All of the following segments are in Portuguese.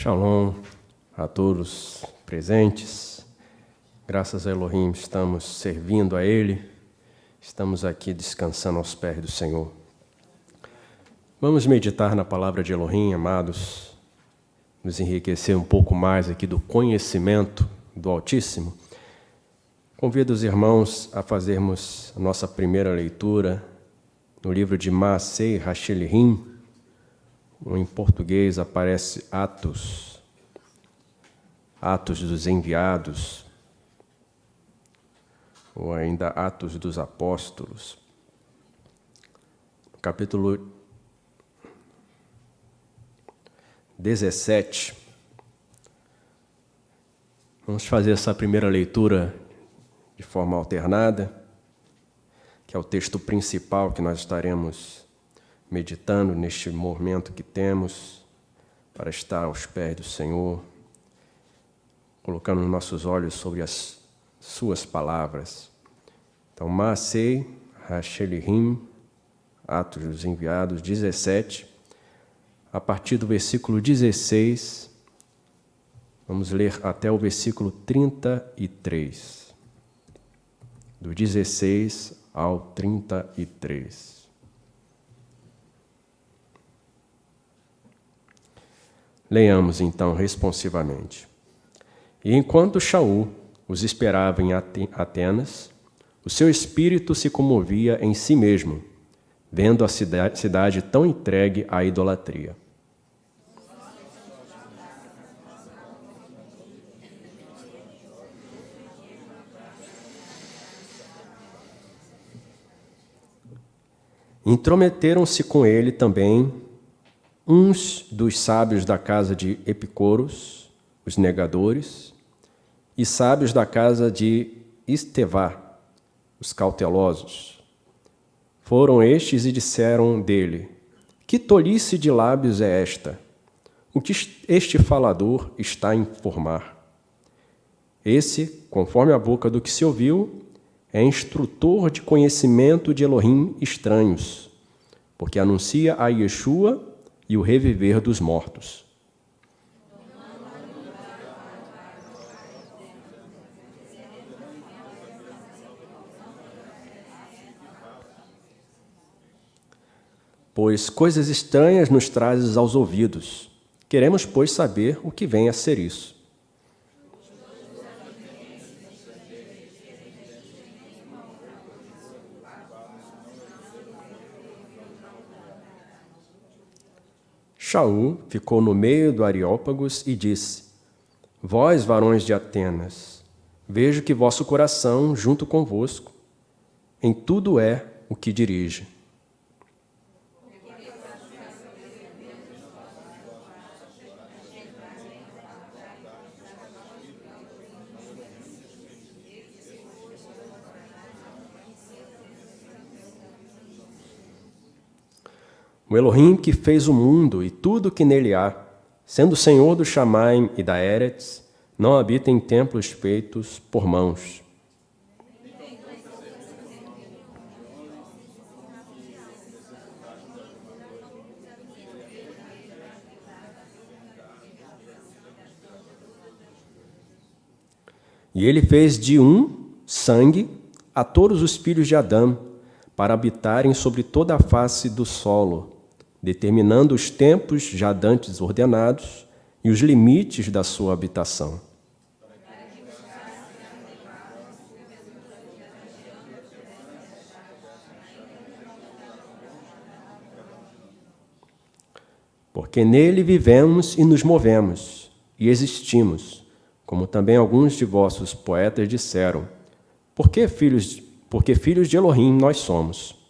Shalom a todos presentes. Graças a Elohim estamos servindo a Ele, estamos aqui descansando aos pés do Senhor. Vamos meditar na palavra de Elohim, amados, nos enriquecer um pouco mais aqui do conhecimento do Altíssimo. Convido os irmãos a fazermos a nossa primeira leitura no livro de Maasei Hashelihim. Em português aparece Atos dos Enviados, ou ainda Atos dos Apóstolos. Capítulo 17. Vamos fazer essa primeira leitura de forma alternada, que é o texto principal que nós estaremos meditando neste momento que temos para estar aos pés do Senhor, colocando nossos olhos sobre as suas palavras. Então, Maasei Hashelihim, Atos dos Enviados, 17, a partir do versículo 16, vamos ler até o versículo 33. Do 16 ao 33. Leiamos então responsivamente. E enquanto Shaul os esperava em Atenas, o seu espírito se comovia em si mesmo, vendo a cidade tão entregue à idolatria. Intrometeram-se com ele também uns dos sábios da casa de Epicoros, os negadores, e sábios da casa de Estevá, os cautelosos. Foram estes e disseram dele: que tolice de lábios é esta? O que este falador está a informar? Esse, conforme a boca do que se ouviu, é instrutor de conhecimento de Elohim estranhos, porque anuncia a Yeshua e o reviver dos mortos. Pois coisas estranhas nos trazes aos ouvidos. Queremos, pois, saber o que vem a ser isso. Shaul ficou no meio do Areópagos e disse: vós, varões de Atenas, vejo que vosso coração, junto convosco, em tudo é o que dirige. O Elohim que fez o mundo e tudo que nele há, sendo Senhor do Shamaim e da Eretz, não habita em templos feitos por mãos. E ele fez de um sangue a todos os filhos de Adão, para habitarem sobre toda a face do solo, determinando os tempos já dantes ordenados e os limites da sua habitação. Porque nele vivemos e nos movemos, e existimos, como também alguns de vossos poetas disseram, porque filhos de Elohim nós somos.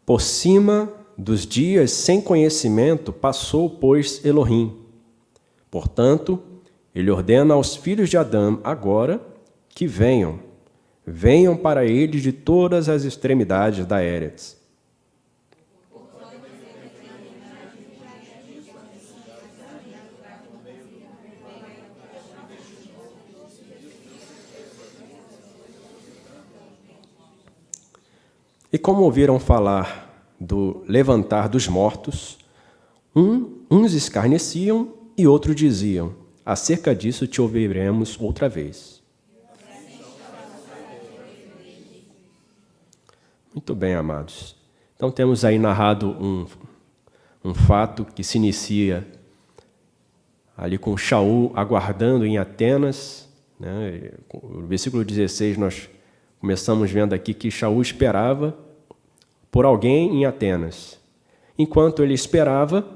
Por cima dos dias sem conhecimento passou, pois, Elohim. Portanto, ele ordena aos filhos de Adão agora que venham para ele de todas as extremidades da Eretz. E como ouviram falar do levantar dos mortos, uns escarneciam e outros diziam: acerca disso te ouviremos outra vez. Muito bem, amados. Então temos aí narrado um fato que se inicia ali com Shaul aguardando em Atenas, né? No versículo 16 nós começamos vendo aqui que Shaul esperava por alguém em Atenas. Enquanto ele esperava,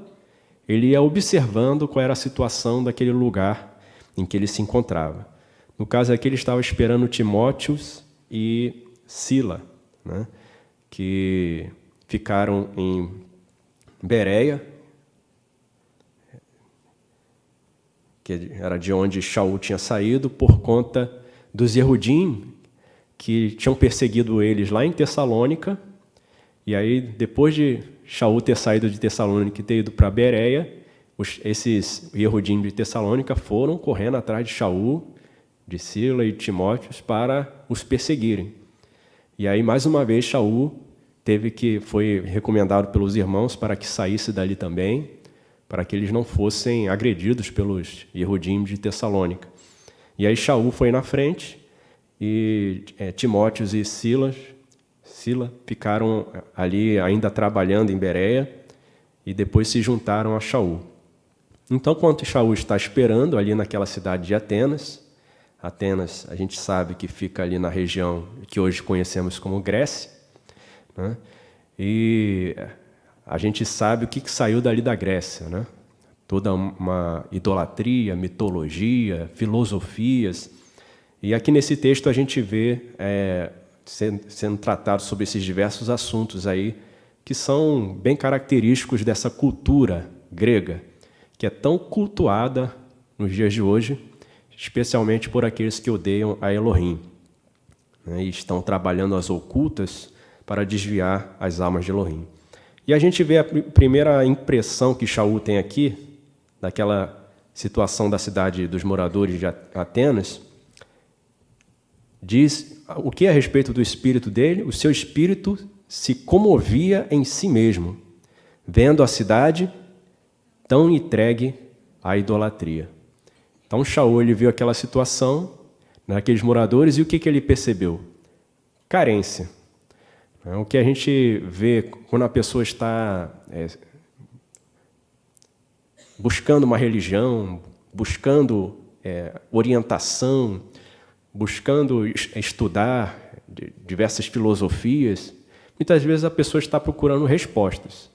ele ia observando qual era a situação daquele lugar em que ele se encontrava. No caso aqui, ele estava esperando Timóteo e Sila, né? Que ficaram em Bereia, que era de onde Shaul tinha saído, por conta dos Yehudim, que tinham perseguido eles lá em Tessalônica. E aí, depois de Shaul ter saído de Tessalônica e ter ido para Bereia, esses Yehudim de Tessalônica foram correndo atrás de Shaul, de Sila e de Timóteo para os perseguirem. E aí, mais uma vez, Shaul foi recomendado pelos irmãos para que saísse dali também, para que eles não fossem agredidos pelos Yehudim de Tessalônica. E aí Shaul foi na frente e Timóteo e Sila ficaram ali ainda trabalhando em Bereia e depois se juntaram a Shaul. Então, quando Shaul está esperando ali naquela cidade de Atenas, a gente sabe que fica ali na região que hoje conhecemos como Grécia, né? E a gente sabe o que saiu dali da Grécia, né? Toda uma idolatria, mitologia, filosofias. E aqui nesse texto a gente vê sendo tratado sobre esses diversos assuntos aí que são bem característicos dessa cultura grega, que é tão cultuada nos dias de hoje, especialmente por aqueles que odeiam a Elohim, né, e estão trabalhando as ocultas para desviar as almas de Elohim. E a gente vê a primeira impressão que Shaul tem aqui, daquela situação da cidade dos moradores de Atenas, diz o que é a respeito do espírito dele? O seu espírito se comovia em si mesmo, vendo a cidade tão entregue à idolatria. Então Shaul ele viu aquela situação, naqueles moradores, e o que ele percebeu? Carência. O que a gente vê quando a pessoa está buscando uma religião, buscando orientação, buscando estudar diversas filosofias, muitas vezes a pessoa está procurando respostas.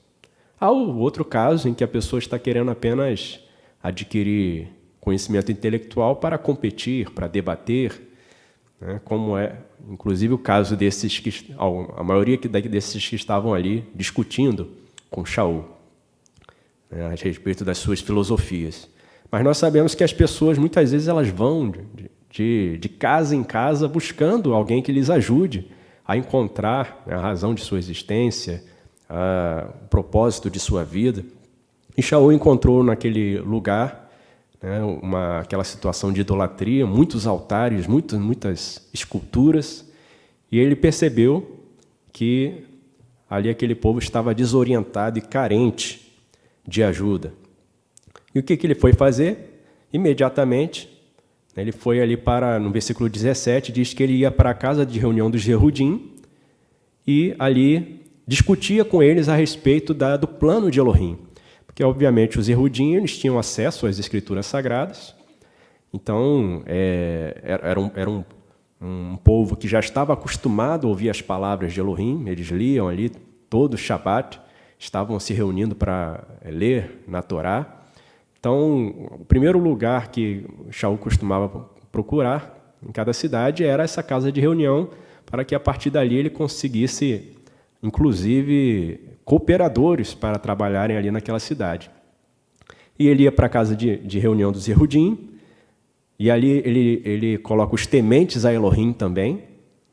Há o outro caso em que a pessoa está querendo apenas adquirir conhecimento intelectual para competir, para debater, né, como é, inclusive, o caso desses a maioria desses que estavam ali discutindo com Shaul, né, a respeito das suas filosofias. Mas nós sabemos que as pessoas, muitas vezes, elas vão de casa em casa buscando alguém que lhes ajude a encontrar a razão de sua existência, o propósito de sua vida. E Shaul encontrou naquele lugar, né, aquela situação de idolatria, muitos altares, muitas esculturas, e ele percebeu que ali aquele povo estava desorientado e carente de ajuda. E o que ele foi fazer? Imediatamente, ele foi ali no versículo 17, diz que ele ia para a casa de reunião dos Yehudim e ali discutia com eles a respeito do plano de Elohim. Porque, obviamente, os Yehudim eles tinham acesso às Escrituras Sagradas, então era um povo que já estava acostumado a ouvir as palavras de Elohim, eles liam ali todo o Shabat, estavam se reunindo para ler na Torá. Então, o primeiro lugar que Shaul costumava procurar em cada cidade era essa casa de reunião, para que a partir dali ele conseguisse, inclusive, cooperadores para trabalharem ali naquela cidade. E ele ia para a casa de reunião dos Yehudim, e ali ele coloca os tementes a Elohim também,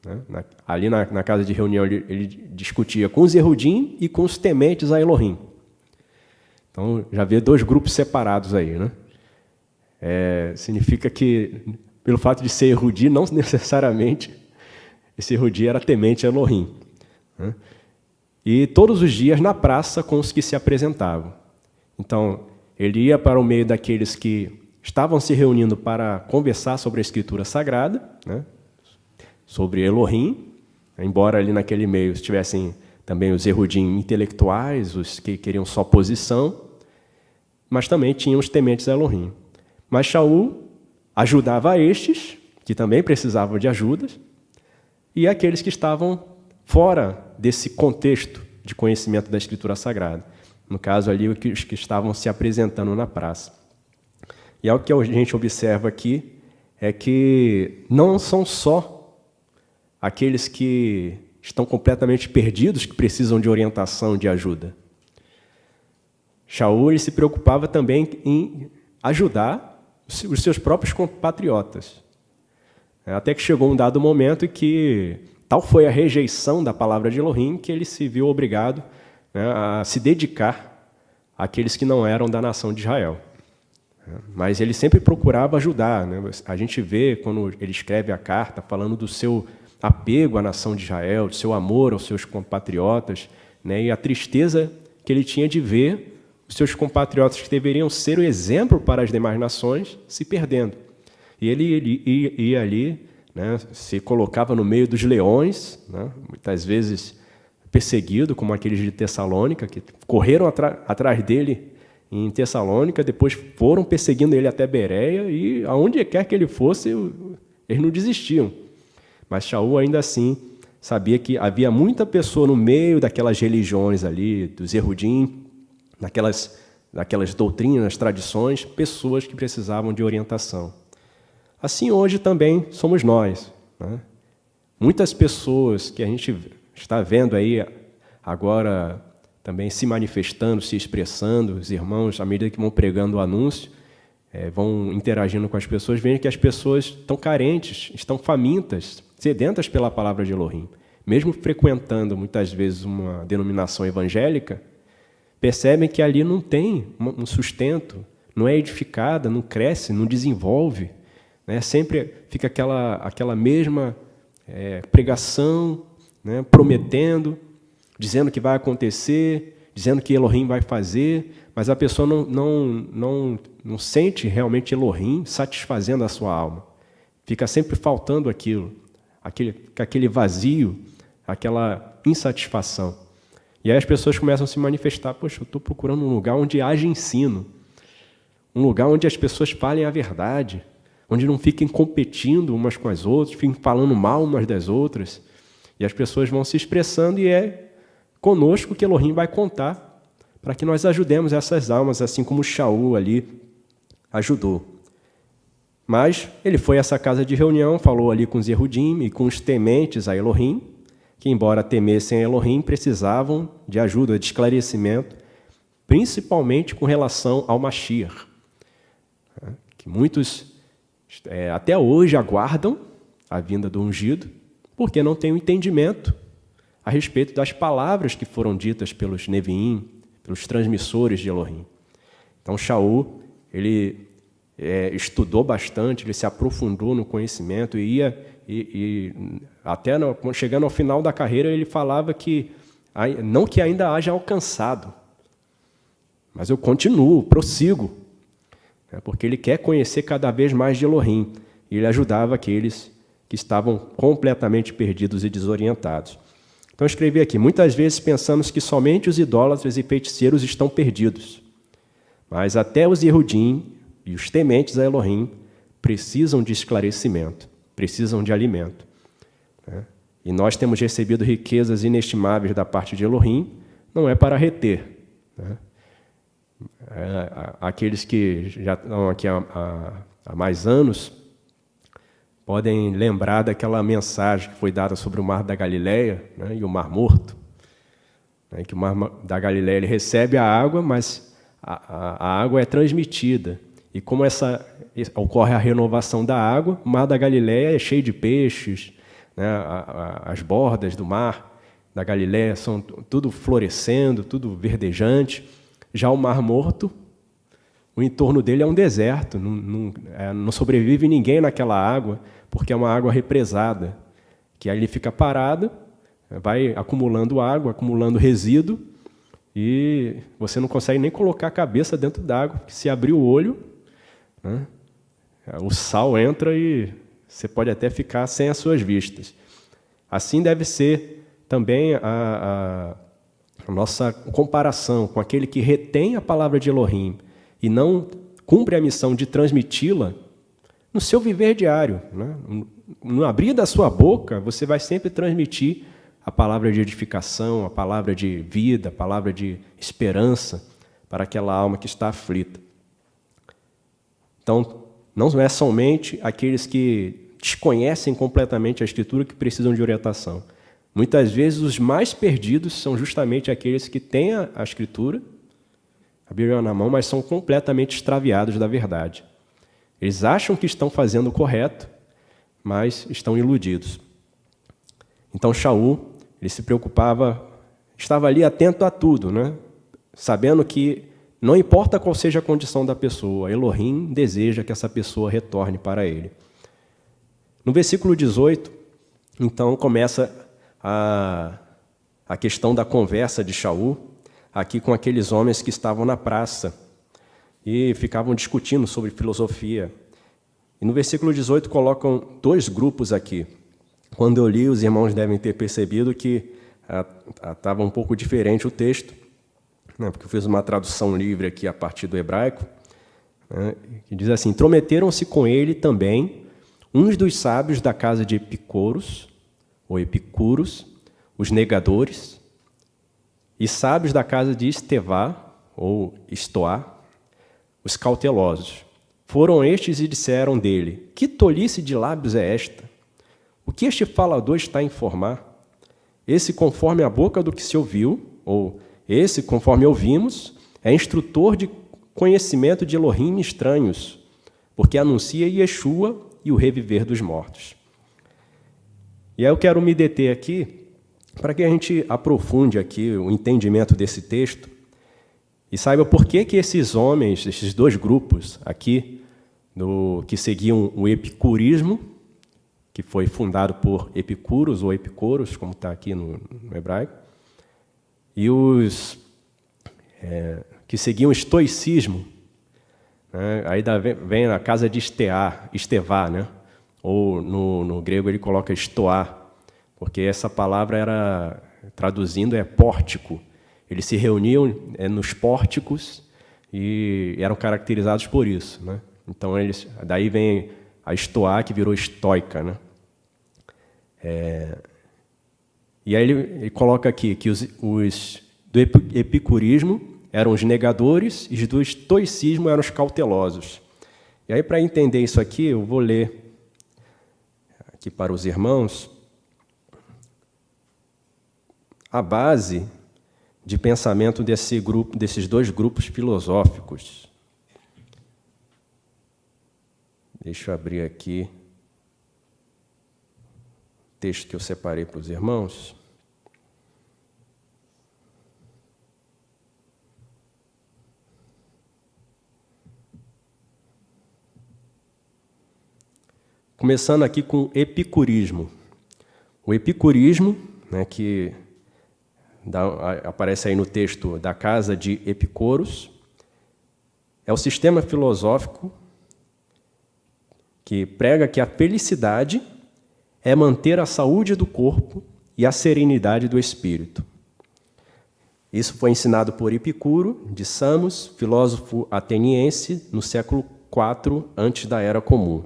né? Ali na casa de reunião ele discutia com os Yehudim e com os tementes a Elohim. Então, já vê dois grupos separados aí, né? Significa que, pelo fato de ser Yehudi, não necessariamente esse Yehudi era temente a Elohim. né? E todos os dias na praça com os que se apresentavam. Então, ele ia para o meio daqueles que estavam se reunindo para conversar sobre a Escritura Sagrada, né? Sobre Elohim, embora ali naquele meio estivessem também os erudim intelectuais, os que queriam só posição, mas também tinham os tementes a Elohim. Mas Shaul ajudava a estes, que também precisavam de ajuda, e aqueles que estavam fora desse contexto de conhecimento da Escritura Sagrada. No caso ali, os que estavam se apresentando na praça. E algo que a gente observa aqui é que não são só aqueles que estão completamente perdidos que precisam de orientação, de ajuda. Shaul ele se preocupava também em ajudar os seus próprios compatriotas. Até que chegou um dado momento que tal foi a rejeição da palavra de Elohim que ele se viu obrigado, né, a se dedicar àqueles que não eram da nação de Israel. Mas ele sempre procurava ajudar, né? A gente vê, quando ele escreve a carta, falando do seu apego à nação de Israel, do seu amor aos seus compatriotas, né? E a tristeza que ele tinha de ver os seus compatriotas que deveriam ser o exemplo para as demais nações se perdendo. E ele ia ali, né, se colocava no meio dos leões, né, muitas vezes perseguido, como aqueles de Tessalônica, que correram atrás dele em Tessalônica, depois foram perseguindo ele até Bereia, e aonde quer que ele fosse, eles não desistiam. Mas Shaul, ainda assim, sabia que havia muita pessoa no meio daquelas religiões ali, dos erudim, daquelas doutrinas, tradições, pessoas que precisavam de orientação. Assim, hoje também somos nós, né? Muitas pessoas que a gente está vendo aí agora também se manifestando, se expressando, os irmãos, à medida que vão pregando o anúncio, vão interagindo com as pessoas, veem que as pessoas estão carentes, estão famintas, sedentas pela palavra de Elohim. Mesmo frequentando, muitas vezes, uma denominação evangélica, percebem que ali não tem um sustento, não é edificada, não cresce, não desenvolve, né? Sempre fica aquela mesma pregação, né? Prometendo, dizendo que vai acontecer, dizendo que Elohim vai fazer, mas a pessoa não sente realmente Elohim satisfazendo a sua alma. Fica sempre faltando aquele vazio, aquela insatisfação. E aí as pessoas começam a se manifestar: poxa, eu estou procurando um lugar onde haja ensino, um lugar onde as pessoas falem a verdade, onde não fiquem competindo umas com as outras, fiquem falando mal umas das outras. E as pessoas vão se expressando, e é conosco que Elohim vai contar para que nós ajudemos essas almas, assim como Shaul ali ajudou. Mas ele foi a essa casa de reunião, falou ali com os erudim e com os tementes a Elohim, que, embora temessem a Elohim, precisavam de ajuda, de esclarecimento, principalmente com relação ao Mashiach, que muitos até hoje aguardam a vinda do ungido, porque não têm o entendimento a respeito das palavras que foram ditas pelos Neviim, pelos transmissores de Elohim. Então, Shaul, ele estudou bastante, ele se aprofundou no conhecimento, até chegando ao final da carreira, ele falava que, não que ainda haja alcançado, mas eu continuo, prossigo, porque ele quer conhecer cada vez mais de Elohim, e ele ajudava aqueles que estavam completamente perdidos e desorientados. Então, eu escrevi aqui: muitas vezes pensamos que somente os idólatras e feiticeiros estão perdidos, mas até os erudim e os tementes a Elohim precisam de esclarecimento, precisam de alimento. E nós temos recebido riquezas inestimáveis da parte de Elohim, não é para reter. Aqueles que já estão aqui há mais anos podem lembrar daquela mensagem que foi dada sobre o Mar da Galileia, né, e o Mar Morto, que o Mar da Galileia ele recebe a água, mas a água é transmitida. E como ocorre a renovação da água, o Mar da Galileia é cheio de peixes, né, as bordas do Mar da Galileia são tudo florescendo, tudo verdejante. Já o Mar Morto, o entorno dele é um deserto, não sobrevive ninguém naquela água, porque é uma água represada, que ali fica parada, vai acumulando água, acumulando resíduo, e você não consegue nem colocar a cabeça dentro d'água, porque se abrir o olho, né, o sal entra e você pode até ficar sem as suas vistas. Assim deve ser também a nossa comparação com aquele que retém a palavra de Elohim e não cumpre a missão de transmiti-la no seu viver diário, né? No abrir da sua boca, você vai sempre transmitir a palavra de edificação, a palavra de vida, a palavra de esperança para aquela alma que está aflita. Então, não é somente aqueles que desconhecem completamente a Escritura que precisam de orientação. Muitas vezes, os mais perdidos são justamente aqueles que têm a Escritura, a Bíblia na mão, mas são completamente extraviados da verdade. Eles acham que estão fazendo o correto, mas estão iludidos. Então, Shaul, ele se preocupava, estava ali atento a tudo, né? Sabendo que não importa qual seja a condição da pessoa, Elohim deseja que essa pessoa retorne para ele. No versículo 18, então, começa a questão da conversa de Shaul, aqui com aqueles homens que estavam na praça e ficavam discutindo sobre filosofia. E no versículo 18 colocam dois grupos aqui. Quando eu li, os irmãos devem ter percebido que estava um pouco diferente o texto, né, porque eu fiz uma tradução livre aqui a partir do hebraico, né, que diz assim: intrometeram-se com ele também uns dos sábios da casa de Epicuros, ou Epicuros, os negadores, e sábios da casa de Estevá, ou Estoá, os cautelosos. Foram estes e disseram dele: que tolice de lábios é esta? O que este falador está a informar? Esse, conforme a boca do que se ouviu, ou esse, conforme ouvimos, é instrutor de conhecimento de Elohim estranhos, porque anuncia Yeshua e o reviver dos mortos. E aí eu quero me deter aqui para que a gente aprofunde aqui o entendimento desse texto e saiba por que esses homens, esses dois grupos aqui, que seguiam o epicurismo, que foi fundado por Epicuros ou Epicuros, como está aqui no hebraico, e os que seguiam o estoicismo, né? Aí vem a casa de Estevá, né? Ou no grego ele coloca estoá, porque essa palavra era, traduzindo, é pórtico. Eles se reuniam nos pórticos e eram caracterizados por isso, né? Então, daí vem a estoá, que virou estoica, né? E aí ele coloca aqui que os do epicurismo eram os negadores e os do estoicismo eram os cautelosos. E aí, para entender isso aqui, eu vou ler aqui para os irmãos a base de pensamento desses dois grupos filosóficos. Deixa eu abrir aqui o texto que eu separei para os irmãos. Começando aqui com o epicurismo. O epicurismo, né, que aparece aí no texto da casa de Epicuros, é o sistema filosófico que prega que a felicidade é manter a saúde do corpo e a serenidade do espírito. Isso foi ensinado por Epicuro, de Samos, filósofo ateniense, no século IV antes da Era Comum.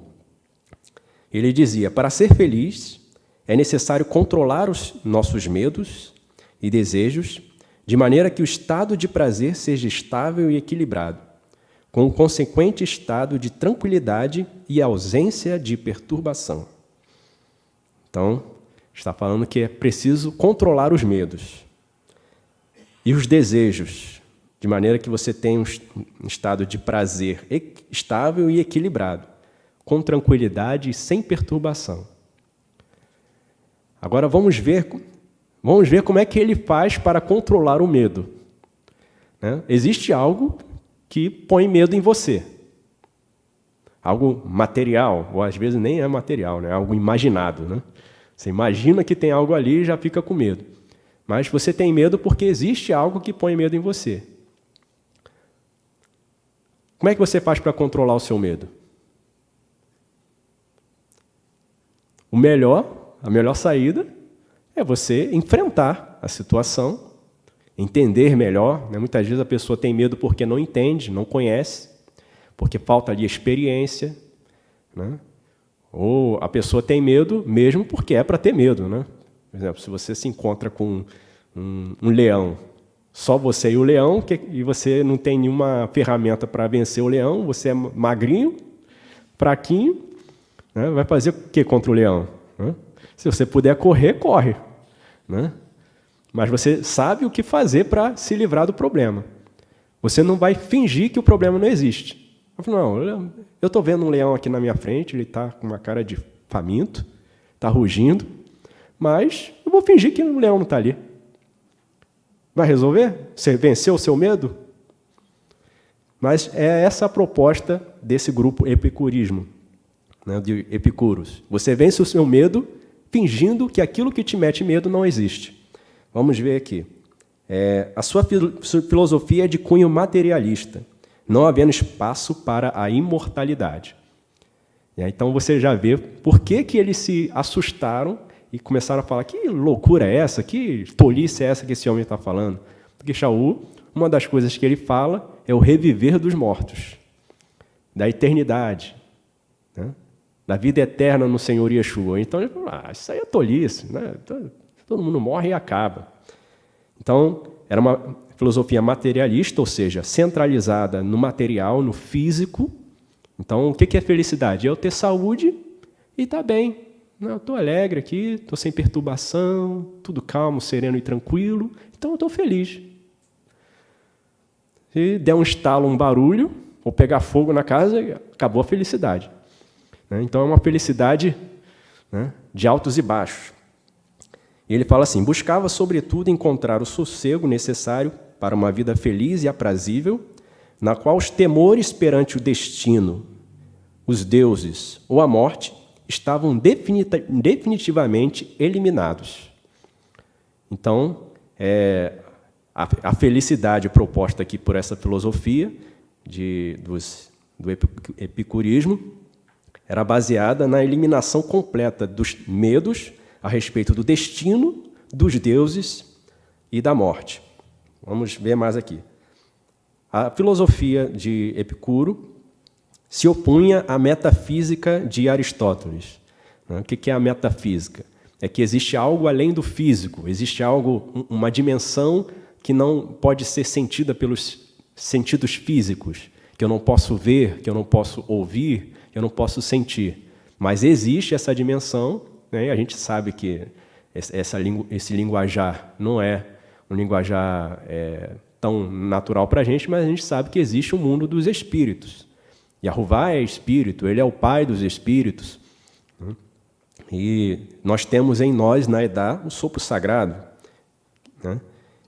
Ele dizia: para ser feliz, é necessário controlar os nossos medos e desejos, de maneira que o estado de prazer seja estável e equilibrado, com o consequente estado de tranquilidade e ausência de perturbação. Então, está falando que é preciso controlar os medos e os desejos, de maneira que você tenha um estado de prazer estável e equilibrado, com tranquilidade e sem perturbação. Agora vamos ver como é que ele faz para controlar o medo. Né? Existe algo que põe medo em você. Algo material, ou às vezes nem é material, né? Algo imaginado. Né? Você imagina que tem algo ali e já fica com medo. Mas você tem medo porque existe algo que põe medo em você. Como é que você faz para controlar o seu medo? A melhor saída é você enfrentar a situação, entender melhor. Muitas vezes a pessoa tem medo porque não entende, não conhece, porque falta ali experiência, né? Ou a pessoa tem medo mesmo porque é para ter medo, né? Por exemplo, se você se encontra com um leão, só você e o leão, e você não tem nenhuma ferramenta para vencer o leão, você é magrinho, fraquinho, né? Vai fazer o que contra o leão? Né? Se você puder correr, corre, né? Mas você sabe o que fazer para se livrar do problema. Você não vai fingir que o problema não existe. Não, eu estou vendo um leão aqui na minha frente, ele está com uma cara de faminto, está rugindo, mas eu vou fingir que o leão não está ali. Vai resolver? Você venceu o seu medo? Mas é essa a proposta desse grupo epicurismo, né, de Epicuros. Você vence o seu medo fingindo que aquilo que te mete medo não existe. Vamos ver aqui. A sua filosofia é de cunho materialista, não havendo espaço para a imortalidade. Então você já vê por que eles se assustaram e começaram a falar: que loucura é essa? Que tolice é essa que esse homem está falando? Porque Shaul, uma das coisas que ele fala é o reviver dos mortos, da eternidade, né? Da vida eterna no Senhor Yeshua. Então ele falou: isso aí é tolice, né? Todo mundo morre e acaba. Então, era uma filosofia materialista, ou seja, centralizada no material, no físico. Então, o que é felicidade? É eu ter saúde e estar bem. Eu estou alegre aqui, estou sem perturbação, tudo calmo, sereno e tranquilo, então eu estou feliz. Se der um estalo, um barulho, ou pegar fogo na casa, acabou a felicidade. Então, é uma felicidade, né, de altos e baixos. E ele fala assim: buscava, sobretudo, encontrar o sossego necessário para uma vida feliz e aprazível, na qual os temores perante o destino, os deuses ou a morte estavam definitivamente eliminados. Então, a felicidade proposta aqui por essa filosofia do epicurismo era baseada na eliminação completa dos medos a respeito do destino, dos deuses e da morte. Vamos ver mais aqui. A filosofia de Epicuro se opunha à metafísica de Aristóteles. O que é a metafísica? É que existe algo além do físico, existe algo, uma dimensão que não pode ser sentida pelos sentidos físicos, que eu não posso ver, que eu não posso ouvir, que eu não posso sentir. Mas existe essa dimensão, né? E a gente sabe que esse linguajar não é um linguajar tão natural para a gente, mas a gente sabe que existe o mundo dos espíritos. Yahová é espírito, ele é o pai dos espíritos. E nós temos em nós, na Edá, o sopro sagrado, né?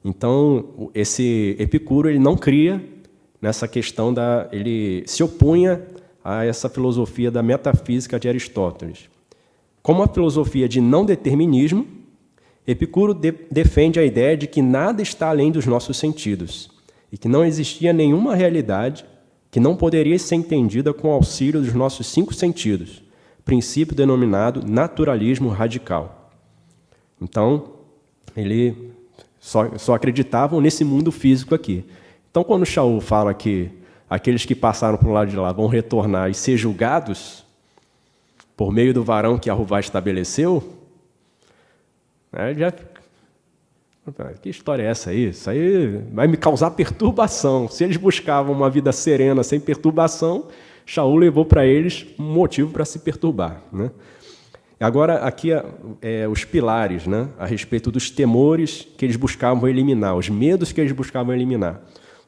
Então, esse Epicuro ele não cria nessa questão ele se opunha a essa filosofia da metafísica de Aristóteles. Como a filosofia de não determinismo, Epicuro defende a ideia de que nada está além dos nossos sentidos e que não existia nenhuma realidade que não poderia ser entendida com o auxílio dos nossos 5 sentidos, princípio denominado naturalismo radical. Então, ele só acreditavam nesse mundo físico aqui. Então, quando Shaul fala que aqueles que passaram para o lado de lá vão retornar e ser julgados por meio do varão que Yahová estabeleceu, que história é essa aí? Isso aí vai me causar perturbação. Se eles buscavam uma vida serena, sem perturbação, Shaul levou para eles um motivo para se perturbar, né? Agora, aqui os pilares, né, a respeito dos temores que eles buscavam eliminar, os medos que eles buscavam eliminar.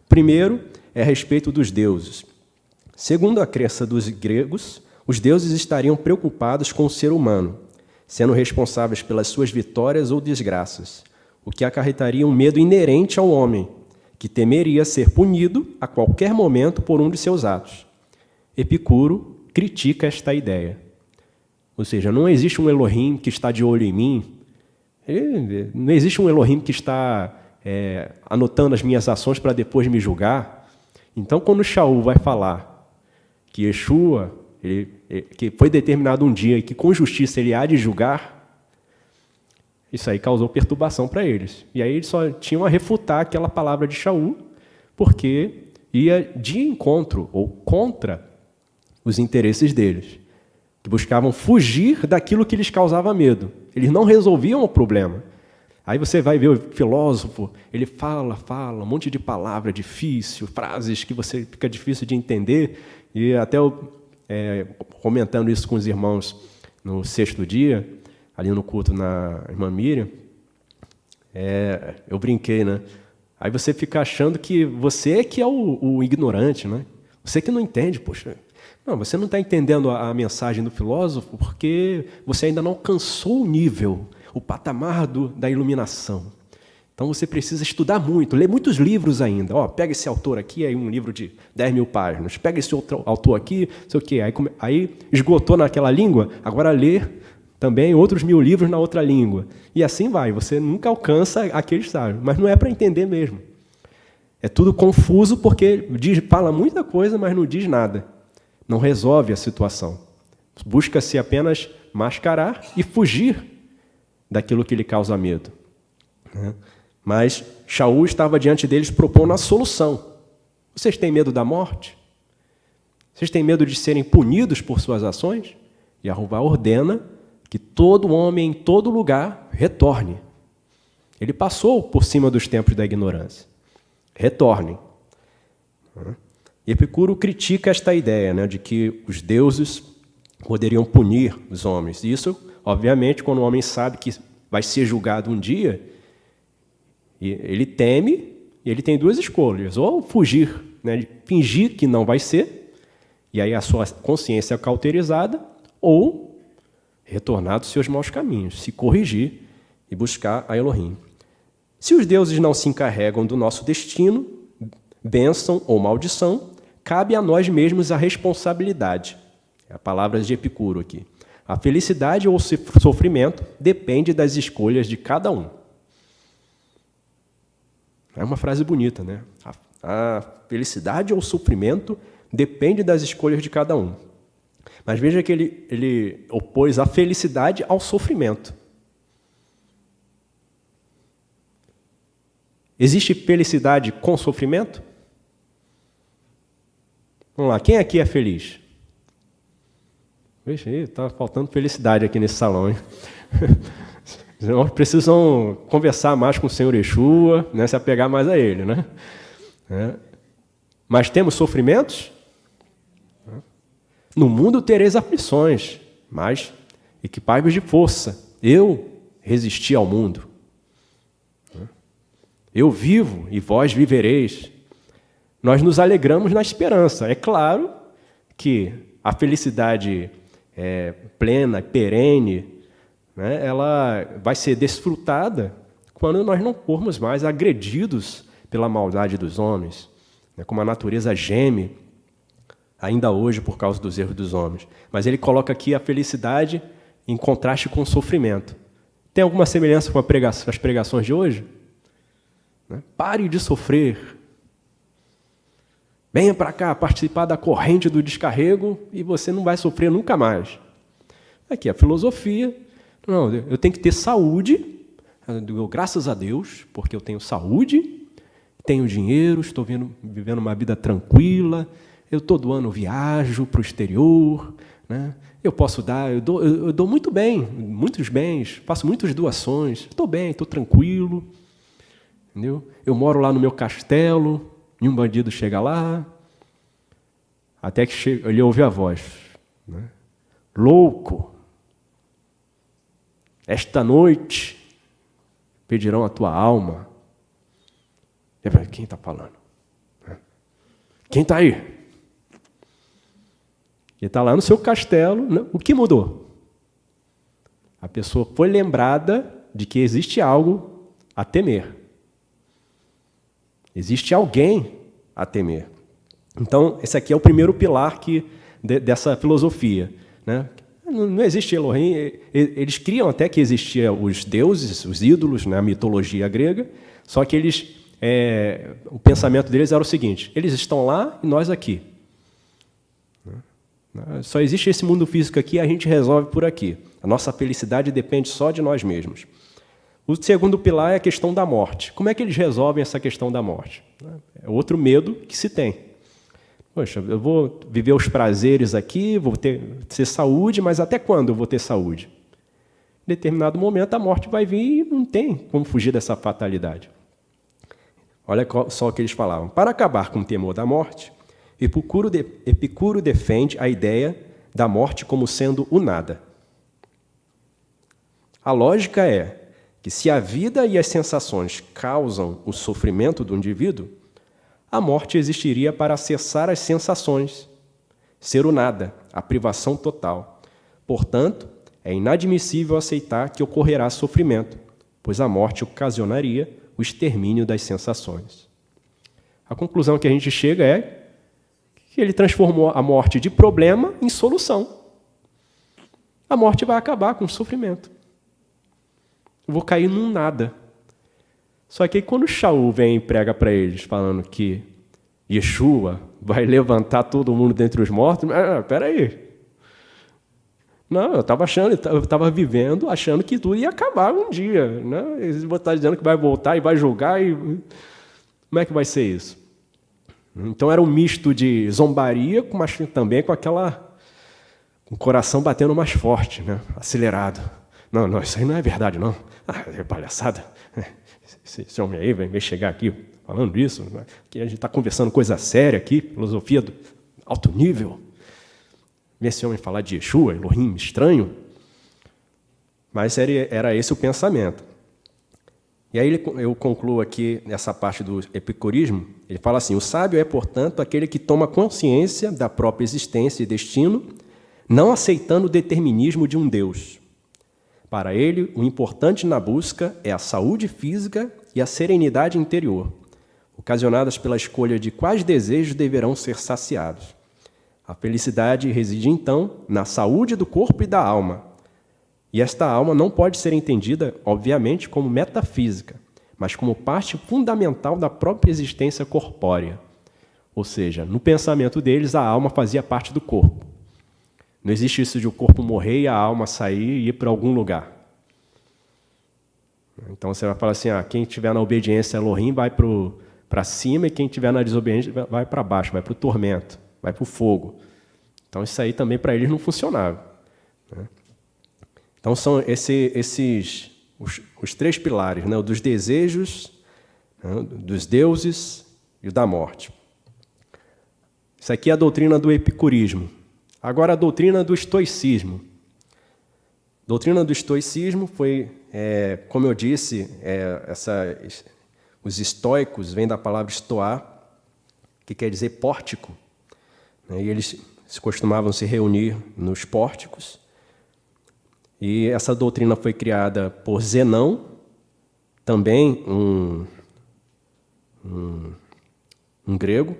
O primeiro é a respeito dos deuses. Segundo a crença dos gregos, os deuses estariam preocupados com o ser humano, sendo responsáveis pelas suas vitórias ou desgraças, o que acarretaria um medo inerente ao homem, que temeria ser punido a qualquer momento por um de seus atos. Epicuro critica esta ideia. Ou seja, não existe um Elohim que está de olho em mim, não existe um Elohim que está anotando as minhas ações para depois me julgar. Então, quando Shaul vai falar que Yeshua, que foi determinado um dia e que com justiça ele há de julgar, isso aí causou perturbação para eles. E aí eles só tinham a refutar aquela palavra de Shaul, porque ia de encontro ou contra os interesses deles, que buscavam fugir daquilo que lhes causava medo. Eles não resolviam o problema. Aí você vai ver o filósofo, ele fala um monte de palavra difícil, frases que você fica difícil de entender, e até eu, comentando isso com os irmãos no 6º dia, ali no culto na irmã Miriam, eu brinquei, né? Aí você fica achando que você é que é o ignorante, né? Você que não entende, poxa. Não, você não está entendendo a mensagem do filósofo porque você ainda não alcançou o nível, o patamar da iluminação. Então você precisa estudar muito, ler muitos livros ainda. Pega esse autor aqui, aí um livro de 10.000 páginas. Pega esse outro autor aqui, não sei o quê. Aí esgotou naquela língua, agora lê também outros 1000 livros na outra língua. E assim vai, você nunca alcança aquele estágio. Mas não é para entender mesmo. É tudo confuso porque fala muita coisa, mas não diz nada. Não resolve a situação. Busca-se apenas mascarar e fugir daquilo que lhe causa medo. Mas Shaul estava diante deles propondo a solução. Vocês têm medo da morte? Vocês têm medo de serem punidos por suas ações? E Yahová ordena que todo homem, em todo lugar, retorne. Ele passou por cima dos tempos da ignorância. Retornem. E Epicuro critica esta ideia, né, de que os deuses poderiam punir os homens. E isso, obviamente, quando o homem sabe que vai ser julgado um dia, ele teme e ele tem duas escolhas. Ou fugir, né, fingir que não vai ser, e aí a sua consciência é cauterizada, ou retornar dos seus maus caminhos, se corrigir e buscar a Elohim. Se os deuses não se encarregam do nosso destino, bênção ou maldição, cabe a nós mesmos a responsabilidade. É a palavra de Epicuro aqui. A felicidade ou sofrimento depende das escolhas de cada um. É uma frase bonita, né? A felicidade ou sofrimento depende das escolhas de cada um. Mas veja que ele opôs a felicidade ao sofrimento. Existe felicidade com sofrimento? Vamos lá, quem aqui é feliz? Veja aí, está faltando felicidade aqui nesse salão, hein? Os irmãos precisam conversar mais com o Senhor Yeshua, né, se apegar mais a Ele, né? Mas temos sofrimentos? No mundo tereis aflições, mas equipai-vos de força. Eu resisti ao mundo. Eu vivo e vós vivereis. Nós nos alegramos na esperança. É claro que a felicidade plena, perene, né, ela vai ser desfrutada quando nós não formos mais agredidos pela maldade dos homens, né, como a natureza geme ainda hoje por causa dos erros dos homens. Mas ele coloca aqui a felicidade em contraste com o sofrimento. Tem alguma semelhança com as pregações de hoje? Pare de sofrer. Venha para cá participar da corrente do descarrego e você não vai sofrer nunca mais. Aqui a filosofia. Não, eu tenho que ter saúde. Graças a Deus, porque eu tenho saúde, tenho dinheiro, estou vivendo uma vida tranquila, eu todo ano viajo para o exterior, né? Eu posso dar, eu dou muito bem, muitos bens, faço muitas doações, estou bem, estou tranquilo. Entendeu? Eu moro lá no meu castelo, nenhum bandido chega lá, até que ele ouve a voz, né? Louco, esta noite pedirão a tua alma. Quem está falando? Quem está aí? Ele está lá no seu castelo. O que mudou? A pessoa foi lembrada de que existe algo a temer. Existe alguém a temer. Então, esse aqui é o primeiro pilar dessa filosofia, né? Não existe Elohim. Eles criam até que existiam os deuses, os ídolos, na mitologia grega, só que o pensamento deles era o seguinte: eles estão lá e nós aqui. Só existe esse mundo físico aqui, a gente resolve por aqui. A nossa felicidade depende só de nós mesmos. O segundo pilar é a questão da morte. Como é que eles resolvem essa questão da morte? É outro medo que se tem. Poxa, eu vou viver os prazeres aqui, vou ter saúde, mas até quando eu vou ter saúde? Em determinado momento a morte vai vir e não tem como fugir dessa fatalidade. Olha só o que eles falavam. Para acabar com o temor da morte, Epicuro defende a ideia da morte como sendo o nada. A lógica é que se a vida e as sensações causam o sofrimento do indivíduo, a morte existiria para cessar as sensações, ser o nada, a privação total. Portanto, é inadmissível aceitar que ocorrerá sofrimento, pois a morte ocasionaria o extermínio das sensações. A conclusão que a gente chega é que ele transformou a morte de problema em solução. A morte vai acabar com o sofrimento. Eu vou cair num nada. Só que aí, quando Shaul vem e prega para eles, falando que Yeshua vai levantar todo mundo dentre os mortos, espera aí. Não, eu estava vivendo, achando que tudo ia acabar um dia. Né? Eles vão estar dizendo que vai voltar e vai julgar. Como é que vai ser isso? Então era um misto de zombaria, mas também com com o coração batendo mais forte, né? Acelerado. Não, isso aí não é verdade, não. É palhaçada. Esse homem aí vem chegar aqui falando isso, né? Que a gente está conversando coisa séria aqui, filosofia do alto nível. Vem esse homem falar de Yeshua, Elohim, estranho. Mas era esse o pensamento. E aí eu concluo aqui nessa parte do epicurismo, ele fala assim: o sábio é, portanto, aquele que toma consciência da própria existência e destino, não aceitando o determinismo de um Deus. Para ele, o importante na busca é a saúde física e a serenidade interior, ocasionadas pela escolha de quais desejos deverão ser saciados. A felicidade reside, então, na saúde do corpo e da alma. E esta alma não pode ser entendida, obviamente, como metafísica, mas como parte fundamental da própria existência corpórea. Ou seja, no pensamento deles, a alma fazia parte do corpo. Não existe isso de o corpo morrer e a alma sair e ir para algum lugar. Então você vai falar assim: quem estiver na obediência a Elohim vai para cima, e quem estiver na desobediência vai para baixo, vai para o tormento, vai para o fogo. Então isso aí também para eles não funcionava. Né? Então são os três pilares, né? O dos desejos, né? Dos deuses e o da morte. Isso aqui é a doutrina do epicurismo. Agora a doutrina do estoicismo. A doutrina do estoicismo foi, como eu disse, os estoicos vêm da palavra estoar, que quer dizer pórtico. Né? E eles costumavam se reunir nos pórticos. E essa doutrina foi criada por Zenão, também um grego.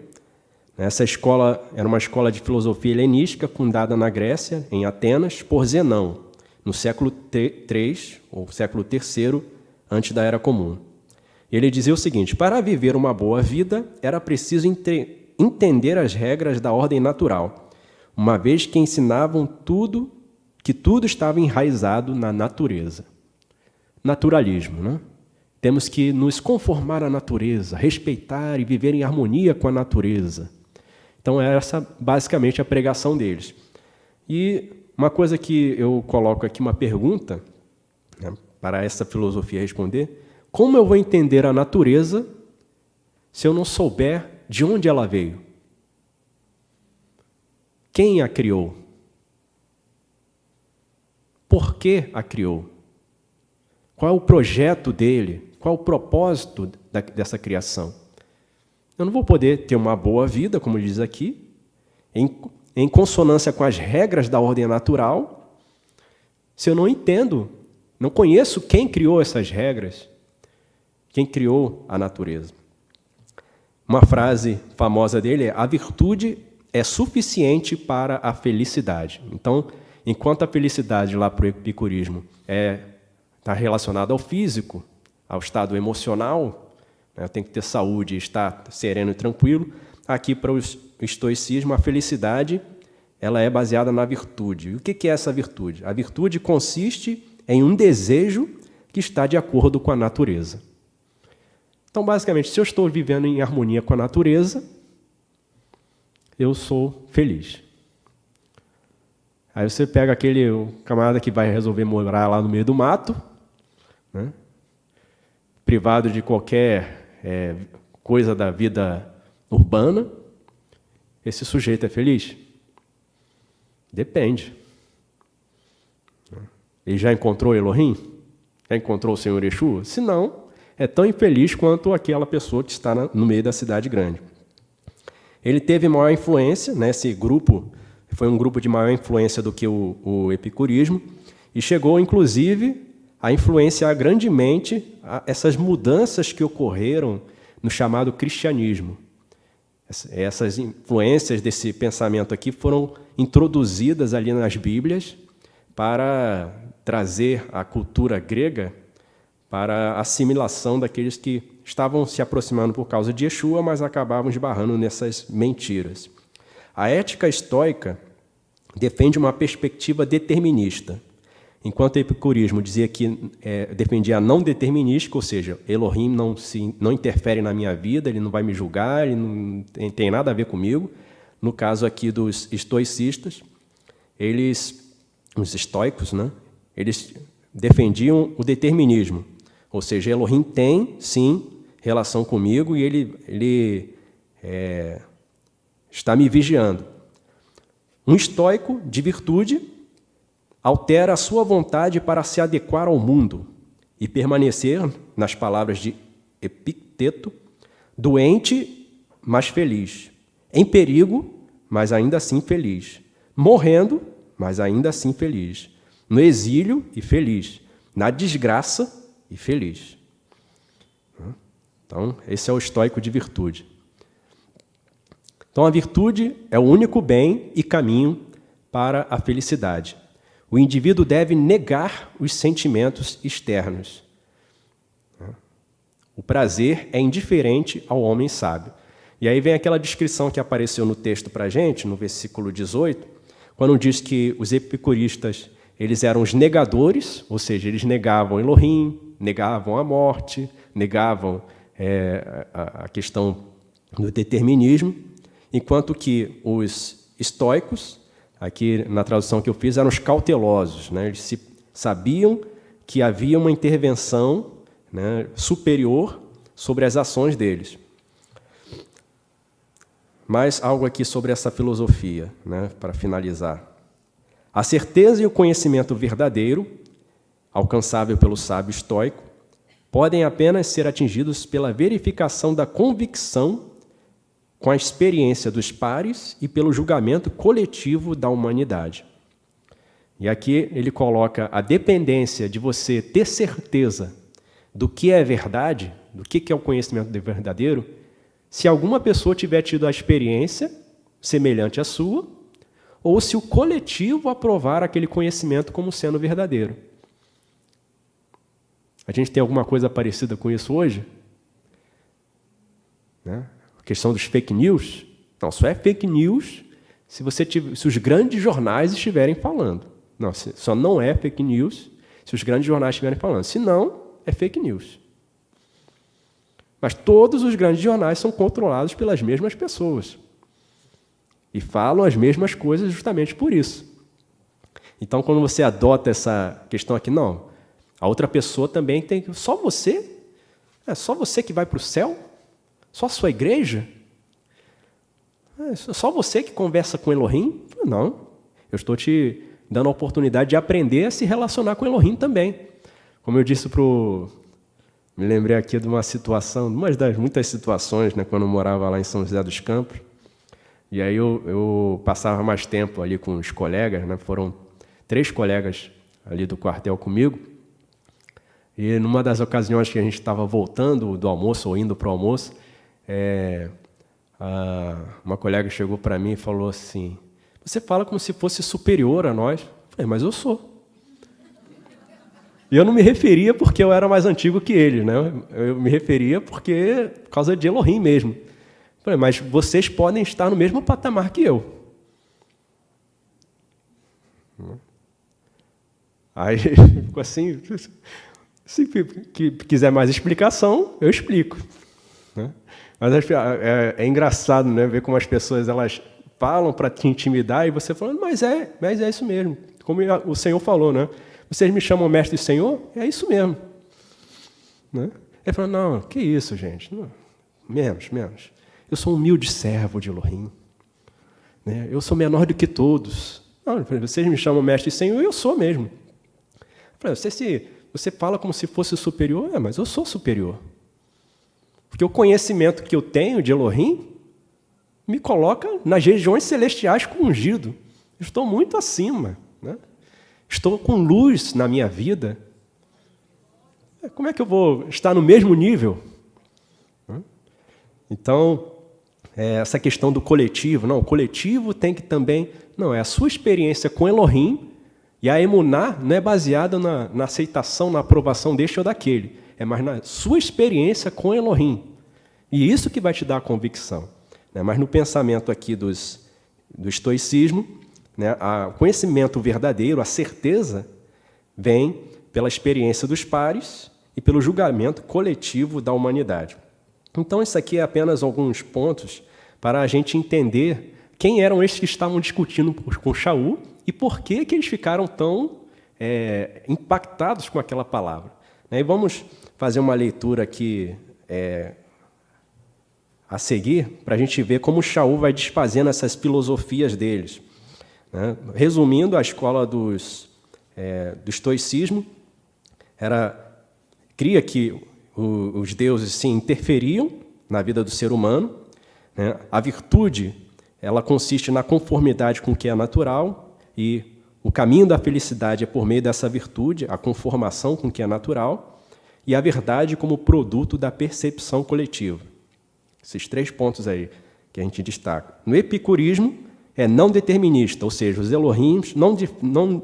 Essa escola era uma escola de filosofia helenística fundada na Grécia, em Atenas, por Zenão, no século III, ou século III, antes da Era Comum. Ele dizia o seguinte: para viver uma boa vida, era preciso entender as regras da ordem natural, uma vez que ensinavam que tudo estava enraizado na natureza. Naturalismo, né? Temos que nos conformar à natureza, respeitar e viver em harmonia com a natureza. Então, essa basicamente a pregação deles. E uma coisa que eu coloco aqui, uma pergunta, né, para essa filosofia responder: como eu vou entender a natureza se eu não souber de onde ela veio? Quem a criou? Por que a criou? Qual é o projeto dele? Qual é o propósito dessa criação? Eu não vou poder ter uma boa vida, como diz aqui, em consonância com as regras da ordem natural, se eu não entendo, não conheço quem criou essas regras, quem criou a natureza. Uma frase famosa dele é: a virtude é suficiente para a felicidade. Então, enquanto a felicidade lá para o epicurismo está relacionada ao físico, ao estado emocional, né? Eu tenho que ter saúde, estar sereno e tranquilo. Aqui, para o estoicismo, a felicidade ela é baseada na virtude. E o que é essa virtude? A virtude consiste em um desejo que está de acordo com a natureza. Então, basicamente, se eu estou vivendo em harmonia com a natureza, eu sou feliz. Aí você pega o camarada que vai resolver morar lá no meio do mato, né? Privado de qualquer coisa da vida urbana, esse sujeito é feliz? Depende. Ele já encontrou Elohim? Já encontrou o Senhor Exu? Se não, é tão infeliz quanto aquela pessoa que está no meio da cidade grande. Ele teve maior influência, né? Esse grupo foi um grupo de maior influência do que o epicurismo, e chegou, inclusive, a influenciar grandemente essas mudanças que ocorreram no chamado cristianismo. Essas influências desse pensamento aqui foram introduzidas ali nas Bíblias para trazer a cultura grega para a assimilação daqueles que estavam se aproximando por causa de Yeshua, mas acabavam esbarrando nessas mentiras. A ética estoica defende uma perspectiva determinista, enquanto o epicurismo dizia que defendia a não determinística, ou seja, Elohim não interfere na minha vida, ele não vai me julgar, ele não tem nada a ver comigo. No caso aqui dos estoicistas, os estoicos, né, eles defendiam o determinismo, ou seja, Elohim tem, sim, relação comigo e ele está me vigiando. Um estoico de virtude altera a sua vontade para se adequar ao mundo e permanecer, nas palavras de Epicteto, doente, mas feliz, em perigo, mas ainda assim feliz, morrendo, mas ainda assim feliz, no exílio e feliz, na desgraça e feliz. Então, esse é o estoico de virtude. Então, a virtude é o único bem e caminho para a felicidade. O indivíduo deve negar os sentimentos externos. O prazer é indiferente ao homem sábio. E aí vem aquela descrição que apareceu no texto para a gente, no versículo 18, quando diz que os epicuristas eles eram os negadores, ou seja, eles negavam Elohim, negavam a morte, negavam a questão do determinismo, enquanto que os estoicos, aqui na tradução que eu fiz, eram os cautelosos, né? Eles sabiam que havia uma intervenção, né, superior sobre as ações deles. Mais algo aqui sobre essa filosofia, né, para finalizar. A certeza e o conhecimento verdadeiro, alcançável pelo sábio estoico, podem apenas ser atingidos pela verificação da convicção com a experiência dos pares e pelo julgamento coletivo da humanidade. E aqui ele coloca a dependência de você ter certeza do que é verdade, do que é o conhecimento verdadeiro, se alguma pessoa tiver tido a experiência semelhante à sua, ou se o coletivo aprovar aquele conhecimento como sendo verdadeiro. A gente tem alguma coisa parecida com isso hoje? Né? A questão dos fake news. Não, só é fake news se os grandes jornais estiverem falando. Não, só não é fake news se os grandes jornais estiverem falando. Se não, é fake news. Mas todos os grandes jornais são controlados pelas mesmas pessoas. E falam as mesmas coisas justamente por isso. Então, quando você adota essa questão aqui, não, a outra pessoa também tem que... Só você? É só você que vai para o céu? Só a sua igreja? É só você que conversa com Elohim? Não, eu estou te dando a oportunidade de aprender a se relacionar com Elohim também. Como eu disse me lembrei aqui de uma situação, uma das muitas situações, né, quando eu morava lá em São José dos Campos, e aí eu passava mais tempo ali com os colegas, né, foram 3 colegas ali do quartel comigo, e numa das ocasiões que a gente estava voltando do almoço, ou indo para o almoço, uma colega chegou para mim e falou assim, você fala como se fosse superior a nós. Eu Falei, mas eu sou. E eu não me referia porque eu era mais antigo que ele, né? Eu me referia por causa de Elohim mesmo. Falei, mas vocês podem estar no mesmo patamar que eu. Aí ficou assim, se quiser mais explicação, eu explico. Mas é engraçado, né, ver como as pessoas elas falam para te intimidar e você falando, mas é isso mesmo. Como o Senhor falou, né? Vocês me chamam mestre e Senhor? É isso mesmo. Né? Ele falou, não, que isso, gente? Não, menos. Eu sou um humilde servo de Elohim. Né? Eu sou menor do que todos. Não, vocês me chamam mestre e Senhor, eu sou mesmo. Eu falei, você fala como se fosse superior? Mas eu sou superior. Porque o conhecimento que eu tenho de Elohim me coloca nas regiões celestiais com ungido. Eu estou muito acima. Né? Estou com luz na minha vida. Como é que eu vou estar no mesmo nível? Então, essa questão do coletivo. Não, o coletivo tem que também... Não, é a sua experiência com Elohim, e a emuná não é baseada na aceitação, na aprovação deste ou daquele. É mais na sua experiência com Elohim. E isso que vai te dar a convicção. Mas no pensamento aqui do estoicismo, o conhecimento verdadeiro, a certeza, vem pela experiência dos pares e pelo julgamento coletivo da humanidade. Então, isso aqui é apenas alguns pontos para a gente entender quem eram estes que estavam discutindo com Shaul e por que eles ficaram tão impactados com aquela palavra. E vamos fazer uma leitura aqui a seguir, para a gente ver como Shaul vai desfazendo essas filosofias deles. Resumindo, a escola do estoicismo cria que os deuses se interferiam na vida do ser humano. A virtude ela consiste na conformidade com o que é natural e o caminho da felicidade é por meio dessa virtude, a conformação com o que é natural, e a verdade como produto da percepção coletiva. Esses 3 pontos aí que a gente destaca. No epicurismo, é não determinista, ou seja, os Elohims não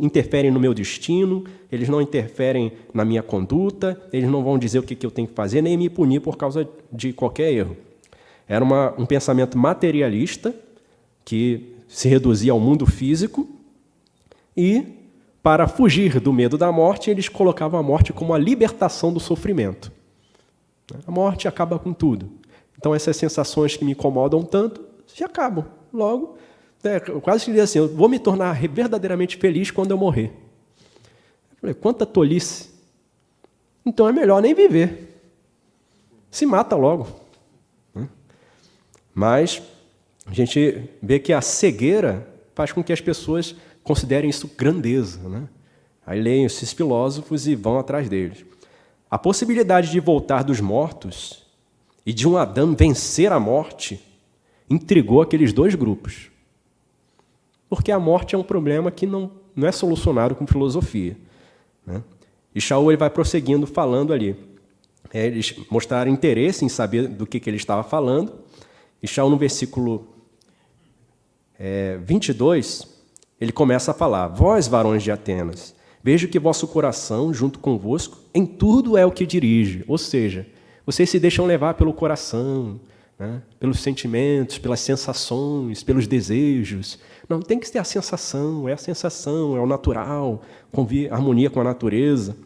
interferem no meu destino, eles não interferem na minha conduta, eles não vão dizer o que eu tenho que fazer, nem me punir por causa de qualquer erro. Era um pensamento materialista, que se reduzia ao mundo físico, e, para fugir do medo da morte, eles colocavam a morte como a libertação do sofrimento. A morte acaba com tudo. Então, essas sensações que me incomodam tanto, se acabam. Logo, eu quase diria assim, eu vou me tornar verdadeiramente feliz quando eu morrer. Eu falei, quanta tolice. Então, é melhor nem viver. Se mata logo. Mas a gente vê que a cegueira faz com que as pessoas considerem isso grandeza. Aí leem esses filósofos e vão atrás deles. A possibilidade de voltar dos mortos e de um Adão vencer a morte intrigou aqueles 2 grupos. Porque a morte é um problema que não é solucionado com filosofia. E Shaul ele vai prosseguindo falando ali. Eles mostraram interesse em saber do que ele estava falando. E Shaul, no versículo 22, ele começa a falar, vós, varões de Atenas, vejo que vosso coração, junto convosco, em tudo é o que dirige. Ou seja, vocês se deixam levar pelo coração, pelos sentimentos, pelas sensações, pelos desejos. Não, tem que ter a sensação, é o natural, harmonia com a natureza.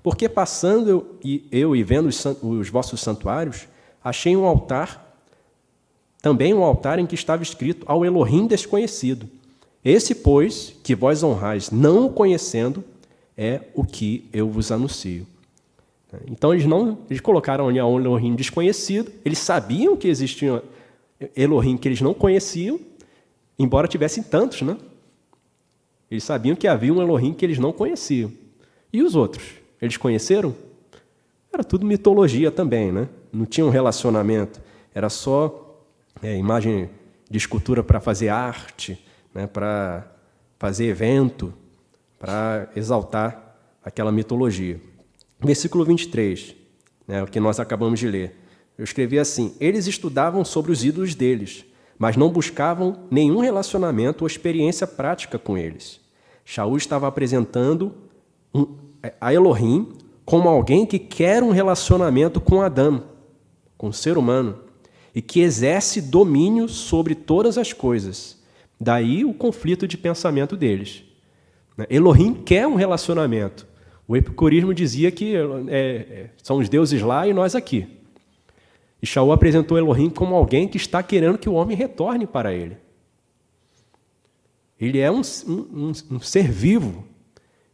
Porque passando eu e vendo os vossos santuários, achei um altar, também um altar em que estava escrito ao Elohim desconhecido. Esse, pois, que vós honrais, não o conhecendo, é o que eu vos anuncio. Então, eles colocaram ali um Elohim desconhecido, eles sabiam que existia Elohim que eles não conheciam, embora tivessem tantos, Eles sabiam que havia um Elohim que eles não conheciam. E os outros? Eles conheceram? Era tudo mitologia também, Não tinha um relacionamento, era só imagem de escultura para fazer arte, para fazer evento, para exaltar aquela mitologia. Versículo 23, o que nós acabamos de ler. Eu escrevi assim, eles estudavam sobre os ídolos deles, mas não buscavam nenhum relacionamento ou experiência prática com eles. Shaul estava apresentando a Elohim como alguém que quer um relacionamento com Adão, com o ser humano, e que exerce domínio sobre todas as coisas. Daí o conflito de pensamento deles. Elohim quer um relacionamento. O epicurismo dizia que são os deuses lá e nós aqui. E Shaul apresentou Elohim como alguém que está querendo que o homem retorne para ele. Ele é um ser vivo.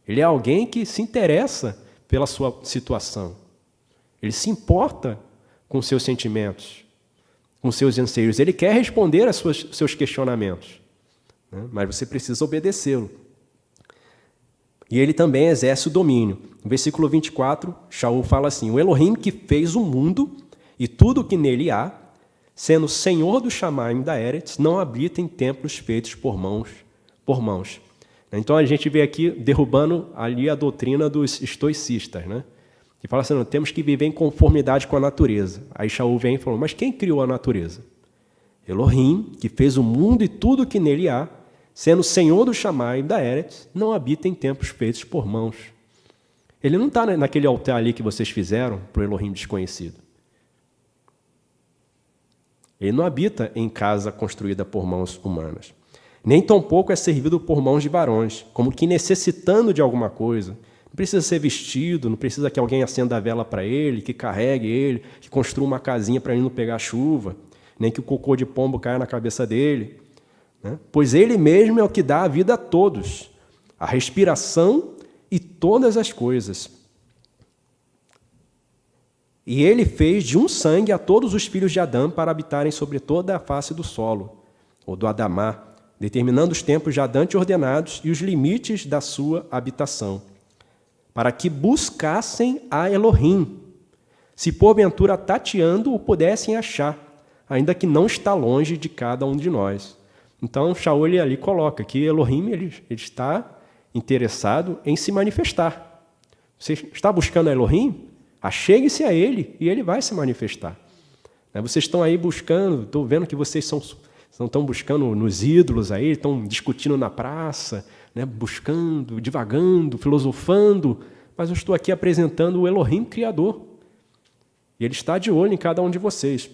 Ele é alguém que se interessa pela sua situação. Ele se importa com seus sentimentos, com seus anseios. Ele quer responder aos seus questionamentos, né? Mas você precisa obedecê-lo. E ele também exerce o domínio. No versículo 24, Shaul fala assim: o Elohim que fez o mundo e tudo o que nele há, sendo Senhor do Shamaim da Eretz, não habita em templos feitos por mãos. Então a gente vê aqui derrubando ali a doutrina dos estoicistas, né? Que fala assim: não, temos que viver em conformidade com a natureza. Aí Shaul vem e falou: mas quem criou a natureza? Elohim, que fez o mundo e tudo o que nele há, sendo Senhor do Shamaim da Eretz, não habita em templos feitos por mãos. Ele não está naquele altar ali que vocês fizeram para o Elohim desconhecido. Ele não habita em casa construída por mãos humanas. Nem tampouco é servido por mãos de varões, como que necessitando de alguma coisa. Não precisa ser vestido, não precisa que alguém acenda a vela para ele, que carregue ele, que construa uma casinha para ele não pegar chuva, nem que o cocô de pombo caia na cabeça dele. Né? Pois ele mesmo é o que dá a vida a todos, a respiração e todas as coisas. E ele fez de um sangue a todos os filhos de Adão para habitarem sobre toda a face do solo, ou do Adamá, determinando os tempos já dante ordenados e os limites da sua habitação, para que buscassem a Elohim, se porventura tateando o pudessem achar, ainda que não está longe de cada um de nós. Então, Shaul ali coloca que Elohim ele está interessado em se manifestar. Você está buscando a Elohim? Achegue-se a ele e ele vai se manifestar. Vocês estão aí buscando, estou vendo que vocês estão buscando nos ídolos aí, estão discutindo na praça, né, buscando, divagando, filosofando, mas eu estou aqui apresentando o Elohim Criador. E ele está de olho em cada um de vocês.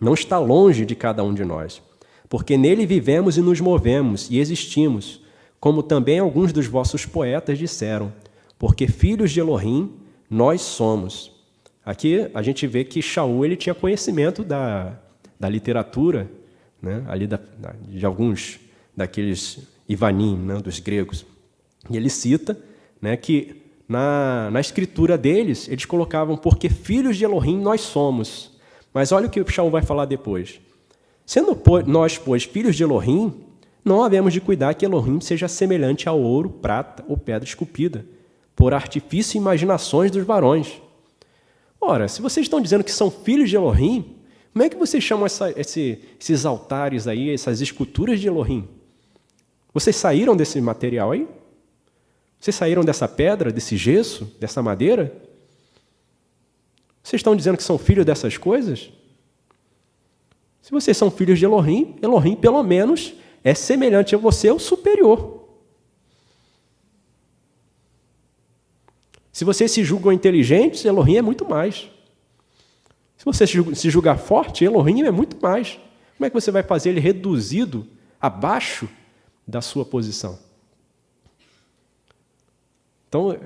Não está longe de cada um de nós. Porque nele vivemos e nos movemos e existimos, como também alguns dos vossos poetas disseram, porque filhos de Elohim nós somos. Aqui a gente vê que Shaul ele tinha conhecimento da literatura, né, ali de alguns daqueles Ivanim, né, dos gregos. E ele cita, né, que na escritura deles, eles colocavam porque filhos de Elohim nós somos. Mas olha o que o Shaul vai falar depois. Sendo nós, pois, filhos de Elohim, não havemos de cuidar que Elohim seja semelhante ao ouro, prata ou pedra esculpida, por artifício e imaginações dos varões. Ora, se vocês estão dizendo que são filhos de Elohim, como é que vocês chamam esses altares aí, essas esculturas de Elohim? Vocês saíram desse material aí? Vocês saíram dessa pedra, desse gesso, dessa madeira? Vocês estão dizendo que são filhos dessas coisas? Se vocês são filhos de Elohim, Elohim pelo menos é semelhante a você ou superior. Se vocês se julgam inteligentes, Elohim é muito mais. Se você se julgar forte, Elohim é muito mais. Como é que você vai fazer ele reduzido abaixo da sua posição? Então,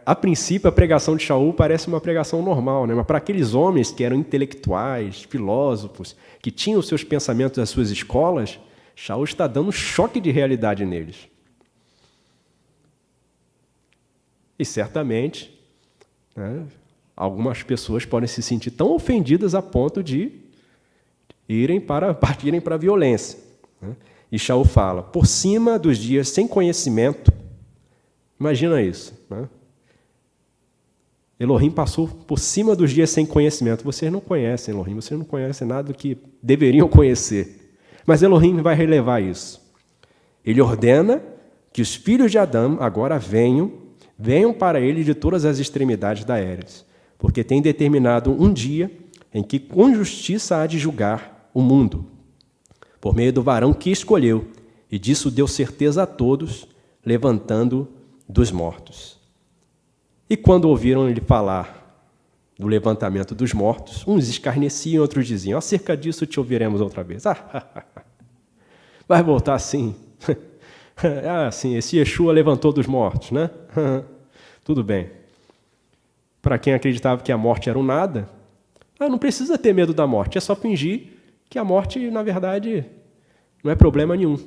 a princípio, a pregação de Shaul parece uma pregação normal, né? Mas para aqueles homens que eram intelectuais, filósofos, que tinham os seus pensamentos nas suas escolas, Shaul está dando um choque de realidade neles. E certamente, né, algumas pessoas podem se sentir tão ofendidas a ponto de partirem para a violência. Né? E Shaul fala, por cima dos dias sem conhecimento, imagina isso, né? Elohim passou por cima dos dias sem conhecimento. Vocês não conhecem Elohim, vocês não conhecem nada do que deveriam conhecer. Mas Elohim vai relevar isso. Ele ordena que os filhos de Adão agora venham para ele de todas as extremidades da Eretz, porque tem determinado um dia em que com justiça há de julgar o mundo, por meio do varão que escolheu, e disso deu certeza a todos, levantando dos mortos. E quando ouviram ele falar do levantamento dos mortos, uns escarneciam, outros diziam: acerca disso te ouviremos outra vez. Vai voltar sim. Sim, esse Yeshua levantou dos mortos, né? Tudo bem. Para quem acreditava que a morte era um nada, não precisa ter medo da morte, é só fingir que a morte, na verdade, não é problema nenhum.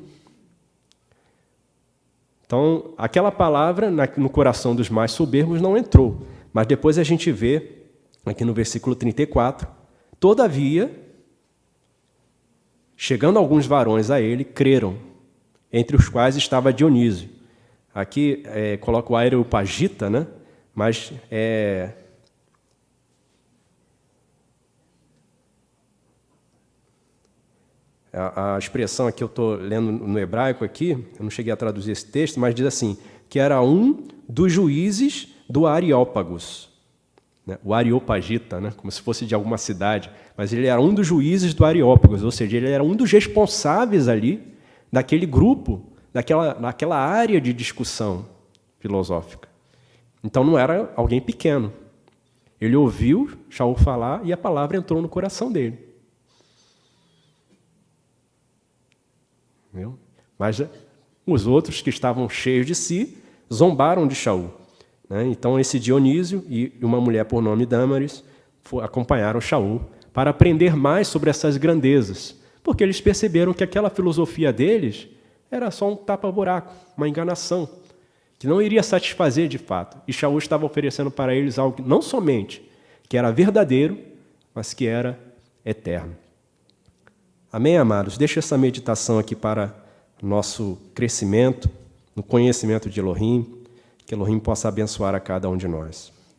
Então, aquela palavra no coração dos mais soberbos não entrou. Mas depois a gente vê, aqui no versículo 34, todavia, chegando alguns varões a ele, creram, entre os quais estava Dionísio. Aqui coloca o Areopagita, né? Mas a expressão aqui eu estou lendo no hebraico aqui, eu não cheguei a traduzir esse texto, mas diz assim, que era um dos juízes do Areópagos. Né? O Areopagita, né? Como se fosse de alguma cidade, mas ele era um dos juízes do Areópagos, ou seja, ele era um dos responsáveis ali daquele grupo, naquela área de discussão filosófica. Então não era alguém pequeno. Ele ouviu Shaul falar e a palavra entrou no coração dele. Viu? Mas os outros que estavam cheios de si zombaram de Shaul. Né? Então esse Dionísio e uma mulher por nome Dâmaris acompanharam Shaul para aprender mais sobre essas grandezas, porque eles perceberam que aquela filosofia deles era só um tapa-buraco, uma enganação, que não iria satisfazer de fato. E Shaul estava oferecendo para eles algo não somente que era verdadeiro, mas que era eterno. Amém, amados? Deixa essa meditação aqui para nosso crescimento, no conhecimento de Elohim, que Elohim possa abençoar a cada um de nós.